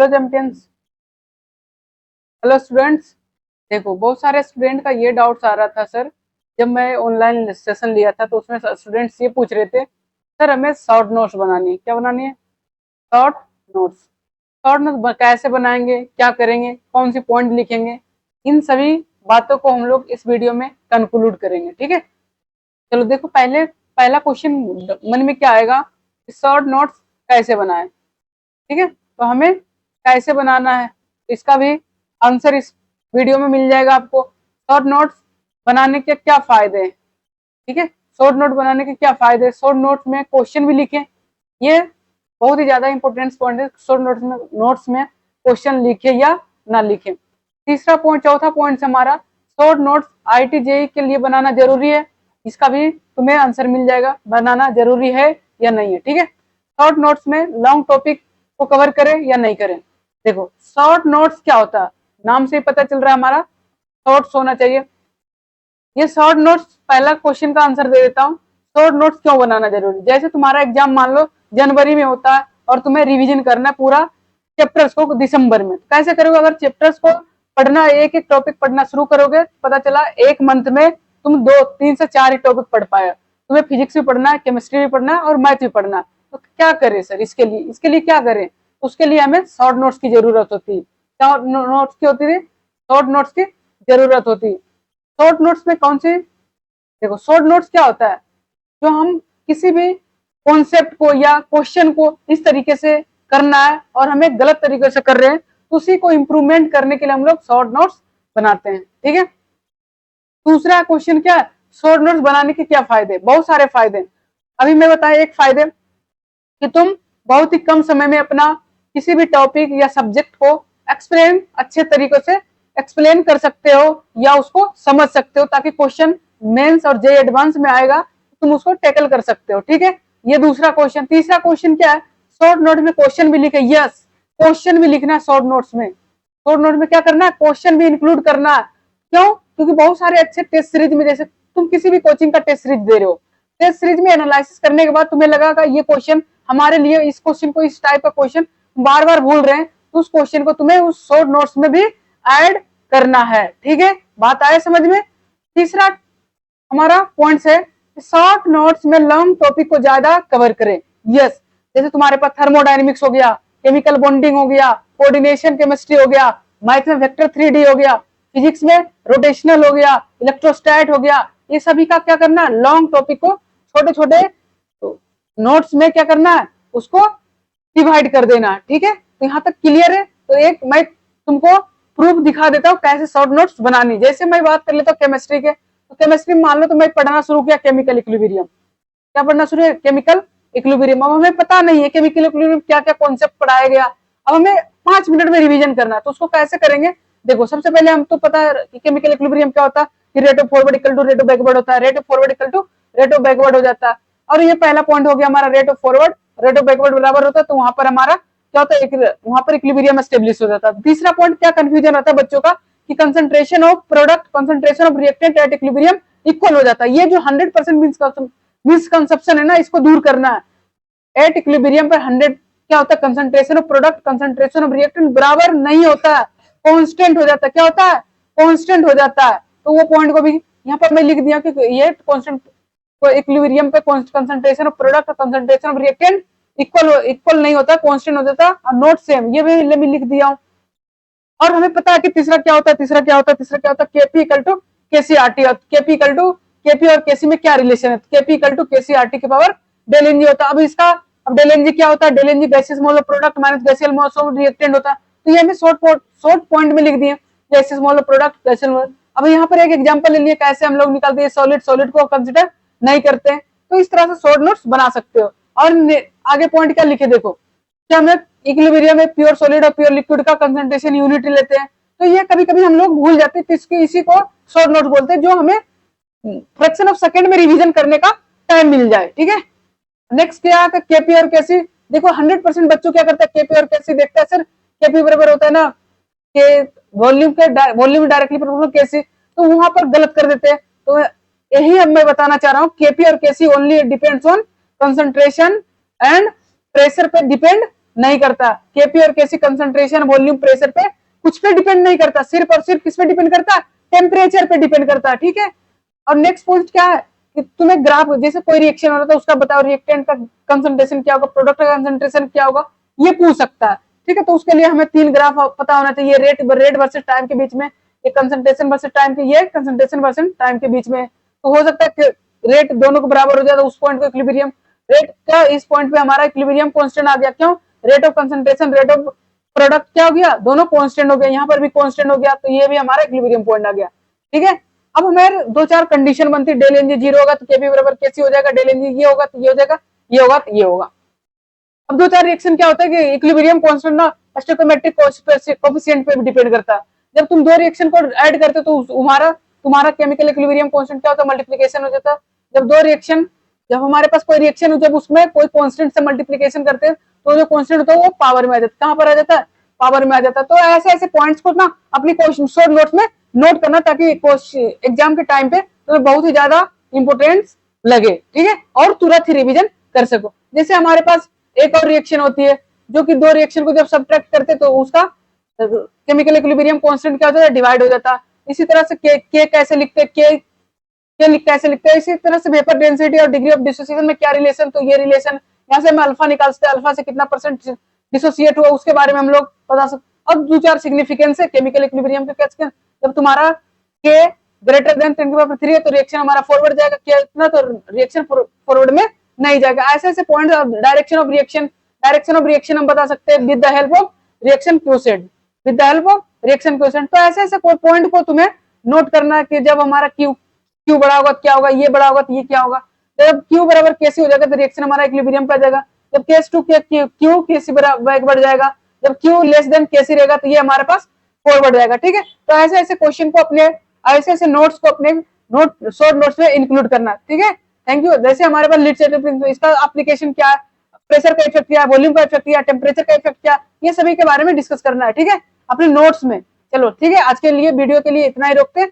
Hello champions, hello students. देखो, बहुत सारे स्टूडेंट का ये डाउट्स आ रहा था सर। जब मैं ऑनलाइन सेशन लिया था तो उसमें स्टूडेंट्स ये पूछ रहे थे, सर हमें शॉर्ट नोट्स बनानी है। क्या बनानी है? Short notes. शॉर्ट नोट्स कैसे बनाएंगे, क्या करेंगे, कौन सी पॉइंट लिखेंगे, इन सभी बातों को हम लोग इस वीडियो में कंक्लूड करेंगे। ठीक है, चलो देखो, पहला क्वेश्चन मन में क्या आएगा, शॉर्ट नोट्स कैसे बनाए। ठीक है, तो हमें कैसे बनाना है इसका भी आंसर इस वीडियो में मिल जाएगा आपको। शॉर्ट नोट्स बनाने के क्या फायदे हैं? ठीक है, शॉर्ट नोट बनाने के क्या फायदे हैं, शॉर्ट नोट्स में क्वेश्चन भी लिखें, ये बहुत ही ज्यादा इंपॉर्टेंट पॉइंट है। शॉर्ट नोट्स में क्वेश्चन लिखे या ना लिखे। तीसरा पॉइंट, चौथा पॉइंट हमारा, शॉर्ट नोट्स आईआईटी जेईई के लिए बनाना जरूरी है। इसका भी तुम्हें आंसर मिल जाएगा, बनाना जरूरी है या नहीं है। ठीक है, शॉर्ट नोट्स में लॉन्ग टॉपिक को कवर करें या नहीं करें। देखो, शॉर्ट नोट्स क्या होता है, नाम से ही पता चल रहा है हमारा शॉर्ट्स होना चाहिए। ये शॉर्ट नोट्स, पहला क्वेश्चन का आंसर दे देता हूँ। शॉर्ट नोट्स क्यों बनाना जरूरी? जैसे तुम्हारा एग्जाम मान लो जनवरी में होता है और तुम्हें रिवीजन करना है पूरा चैप्टर्स को दिसंबर में, तो कैसे करोगे? अगर चैप्टर्स को पढ़ना, एक एक टॉपिक पढ़ना शुरू करोगे, पता चला एक मंथ में तुम 2, 3 से 4 ही टॉपिक पढ़ पाए। तुम्हें फिजिक्स भी पढ़ना है, केमिस्ट्री भी पढ़ना है और मैथ भी पढ़ना है। तो क्या करें सर इसके लिए क्या करें? उसके लिए हमें शॉर्ट नोट्स की जरूरत होती है। क्या नोट्स की होती थी? शॉर्ट नोट्स की जरूरत होती है। शॉर्ट नोट्स में कौन सी? देखो, शॉर्ट नोट्स क्या होता है, जो हम किसी भी कॉन्सेप्ट को या क्वेश्चन को इस तरीके से करना है और हमें गलत तरीके से कर रहे हैं, तो उसी को इंप्रूवमेंट करने के लिए हम लोग शॉर्ट नोट्स बनाते हैं। ठीक है, दूसरा क्वेश्चन क्या है, शॉर्ट नोट्स बनाने के क्या फायदे? बहुत सारे फायदे। अभी मैं बताया एक फायदे कि तुम बहुत ही कम समय में अपना किसी भी टॉपिक या सब्जेक्ट को एक्सप्लेन अच्छे तरीके से एक्सप्लेन कर सकते हो या उसको समझ सकते हो, ताकि क्वेश्चन मेंस और जे एडवांस में आएगा तुम उसको टैकल कर सकते हो। ठीक है, ये दूसरा क्वेश्चन। तीसरा क्वेश्चन क्या है, शॉर्ट नोट में क्वेश्चन भी लिखे। यस, क्वेश्चन भी लिखना है शॉर्ट नोट्स में। शॉर्ट नोट में क्या करना है, क्वेश्चन भी इंक्लूड करना है। क्यों? क्योंकि बहुत सारे अच्छे टेस्ट सीरीज में, जैसे तुम किसी भी कोचिंग का टेस्ट सीरीज दे रहे हो, टेस्ट सीरीज में एनालिसिस करने के बाद तुम्हें लगा ये क्वेश्चन हमारे लिए, इस क्वेश्चन को, इस टाइप का क्वेश्चन बार बार भूल रहे हैं, तो उस क्वेश्चन को तुम्हें उस शॉर्ट नोट्स में भी ऐड करना है। ठीक है, बात आए समझ में? तीसरा हमारा पॉइंट है, शॉर्ट नोट्स में लॉन्ग टॉपिक को ज्यादा कवर करें। यस, जैसे तुम्हारे पास थर्मोडायनेमिक्स हो गया, केमिकल बॉन्डिंग हो गया, कोऑर्डिनेशन केमिस्ट्री हो गया, मैथ में वेक्टर 3D हो गया, फिजिक्स में रोटेशनल हो गया, इलेक्ट्रोस्टैट हो गया, ये सभी का क्या करना है, लॉन्ग टॉपिक को छोटे छोटे नोट्स में क्या करना है, उसको डिवाइड कर देना। ठीक है, तो यहाँ तक क्लियर है? तो एक मैं तुमको प्रूफ दिखा देता हूँ कैसे शॉर्ट नोट्स बनानी। जैसे मैं बात कर लेता हूँ केमिस्ट्री के, तो केमिस्ट्री में मान लो तो मैं पढ़ना शुरू किया केमिकल इक्विलिब्रियम। क्या पढ़ना शुरू है? Chemical equilibrium. अब हमें पता नहीं है केमिकल इक्विलिब्रियम क्या क्या कॉन्सेप्ट पढ़ाया गया, अब हमें 5 मिनट में रिवीजन करना है, तो उसको कैसे करेंगे? देखो, सबसे पहले हम तो पता है कि केमिकल इक्विलिब्रियम क्या होता है, कि rate of forward equal to rate of backward होता है, rate of forward equal to rate of backward हो जाता है। और ये पहला पॉइंट हो गया हमारा, rate of forward rate of backward बराबर होता है, तो वहां पर हमारा क्या होता है, वहां पर इक्विलिब्रियम एस्टेब्लिश हो जाता है। तीसरा पॉइंट क्या कंफ्यूजन रहता है बच्चों का, कि concentration of product concentration of reactant at equilibrium equal हो जाता है। ये जो 100% मिसकंसेप्शन है ना, इसको दूर करना है। एट इक्विलिब्रियम पर 100 क्या होता है, concentration of product concentration of reactant बराबर नहीं होता है, कांस्टेंट हो जाता है। क्या होता है? कांस्टेंट हो जाता है। तो वो पॉइंट को भी यहाँ पर मैं लिख दिया कि ये कांस्टेंट इक्विलिब्रियम पे concentration of product concentration of reactant equal नहीं होता, कांस्टेंट हो जाता और नॉट सेम, ये भी लिख दिया हूं। और हमें पता है कि तीसरा क्या होता है, केपी इक्वल टू केसीआरटी। और केपी और केसी में क्या रिलेशन है, केपी इक्वल टू केसीआरटी के पावर डेल एनजी होता है। अब डेल एनजी क्या होता है, del NG gaseous mole of product minus gaseous mole of reactant होता है। तो ये हमें शॉर्ट पॉइंट में लिख दिए, गैसियस मोल ऑफ प्रोडक्ट गैसियल मोल। अब यहाँ पर एक एग्जांपल ले लिए कैसे हम लोग निकालते हैं, सॉलिड को कंसिडर नहीं करते हैं, तो इस तरह से शॉर्ट नोट्स बना सकते हो। और आगे पॉइंट क्या लिखे, देखो, क्या हम इक्विलिब्रियम में प्योर सॉलिड और प्योर लिक्विड का कंसंट्रेशन यूनिट लेते हैं, तो ये कभी कभी हम लोग भूल जाते हैं, तो इसी को शॉर्ट नोट बोलते हैं, जो हमें फ्रैक्शन ऑफ सेकंड में रिवीजन करने का टाइम मिल जाए। ठीक है, नेक्स्ट क्या आता है, केपी और केसी। देखो 100% बच्चों क्या करता है, केपी और केसी देखता है, सर केपी बराबर होता है ना के वॉल्यूम डायरेक्टली प्रोपोर्शनल केसी, तो वहां पर गलत कर देते हैं। तो यही अब मैं बताना चाह रहा हूँ, केपी और KC only depends on concentration and pressure पे डिपेंड नहीं करता। केपी और केसी कंसंट्रेशन, वॉल्यूम, प्रेशर पे कुछ पे डिपेंड नहीं करता, सिर्फ और सिर्फ किस पे डिपेंड करता है, टेम्परेचर पे डिपेंड करता है, ठीक है। और नेक्स्ट पॉइंट क्या है कि तुम्हें ग्राफ, जैसे कोई रिएक्शन हो रहा था उसका बताओ रिएक्टेंट का कंसंट्रेशन क्या होगा, प्रोडक्ट का कंसंट्रेशन क्या होगा, ये पूछ सकता है, ठीक है। तो उसके लिए हमें 3 ग्राफ पता होना चाहिए, रेट वर्सेस टाइम के बीच में, ये कंसंट्रेशन वर्सेस टाइम के, ये कंसंट्रेशन वर्सेस टाइम के बीच में। तो हो सकता है कि रेट दोनों को बराबर हो जाए तो उस पॉइंट को इक्विलिब्रियम, रेट का इस पॉइंट पे हमारा इक्विलिब्रियम कांस्टेंट आ गया, क्यों, rate of concentration, rate of product क्या हो गया, दोनों कांस्टेंट हो गया, यहाँ पर भी कांस्टेंट हो गया, तो ये भी हमारा इक्विलिब्रियम पॉइंट आ गया, ठीक है। अब हमारे 2-4 कंडीशन बनती है, डेल एन जी 0 होगा तो केपी बराबर केसी हो जाएगा, डेल एन जी ये होगा तो ये हो जाएगा, ये होगा तो ये होगा। अब 2-4 रिएक्शन क्या होता है कि इक्विलिब्रियम कांस्टेंट ना स्टोइकोमेट्रिक कोएफिशिएंट पे भी डिपेंड करता है। जब तुम 2 रिएक्शन को ऐड करते हो तो तुम्हारा केमिकल इक्विलिब्रियम कांस्टेंट क्या होता है, मल्टीप्लिकेशन हो जाता है। जब हमारे पास कोई रिएक्शन हो, जब उसमें कोई कांस्टेंट से मल्टीप्लिकेशन करते हैं तो जो कांस्टेंट होता है वो पावर में आ जाता है, कहां पर आ जाता है, पावर में आ जाता है। तो ऐसे ऐसे पॉइंट्स को ना अपनी शॉर्ट नोट्स में नोट करना, ताकि एग्जाम के टाइम पे तुम्हें बहुत ही ज्यादा इंपोर्टेंस लगे, ठीक है, और तुरंत ही रिवीजन कर सको। जैसे हमारे पास एक और रिएक्शन होती है जो कि 2 रिएक्शन को जब सब्ट्रैक्ट करते तो उसका केमिकल इक्विलिब्रियम कांस्टेंट क्या होता है, डिवाइड हो जाता है। इसी तरह से के कैसे लिखते हैं, कैसे लिखते हैं, इसी तरह से वेपर डेंसिटी और डिग्री ऑफ डिसोसिएशन में क्या रिलेशन, तो ये रिलेशन यहाँ से हम अल्फा निकाल सकते हैं, अल्फा से कितना परसेंट डिसोसिएट हुआ उसके बारे में हम लोग बता सकते। अब 2-4 सिग्निफिकेंस है केमिकल इक्विलिब्रियम के, जब तुम्हारा के ग्रेटर देन 10⁻³ है तो रिएक्शन हमारा फॉरवर्ड जाएगा, क्या इतना तो रिएक्शन फॉरवर्ड में नहीं जाएगा। ऐसे ऐसे पॉइंट, डायरेक्शन ऑफ रिएक्शन हम बता सकते हैं with the help of reaction quotient, with the help of reaction quotient. तो ऐसे ऐसे कोई पॉइंट को तुम्हें नोट करना है कि जब हमारा क्यू बड़ा होगा क्या होगा, ये बड़ा होगा तो ये क्या होगा। जब क्यू बराबर केसी हो जाएगा तो रिएक्शन हमारा इक्विलिब्रियम पे आ जाएगा। जब केस टू क्यू केसी बराबर बढ़ जाएगा, जब क्यू लेस देन केसी रहेगा तो ये हमारे पास फॉरवर्ड जाएगा, ठीक है। तो ऐसे ऐसे क्वेश्चन को अपने, ऐसे ऐसे नोट्स को अपने शॉर्ट नोट्स में इंक्लूड करना, ठीक है। Thank you. जैसे हमारे पास लीड सेटल, इसका एप्लीकेशन क्या है, प्रेशर का इफेक्ट क्या है, वॉल्यूम का इफेक्ट क्या है, टेम्परेचर का इफेक्ट क्या है, ये सभी के बारे में डिस्कस करना है, ठीक है, अपने नोट्स में। चलो ठीक है, आज के लिए वीडियो के लिए इतना ही रोकते हैं।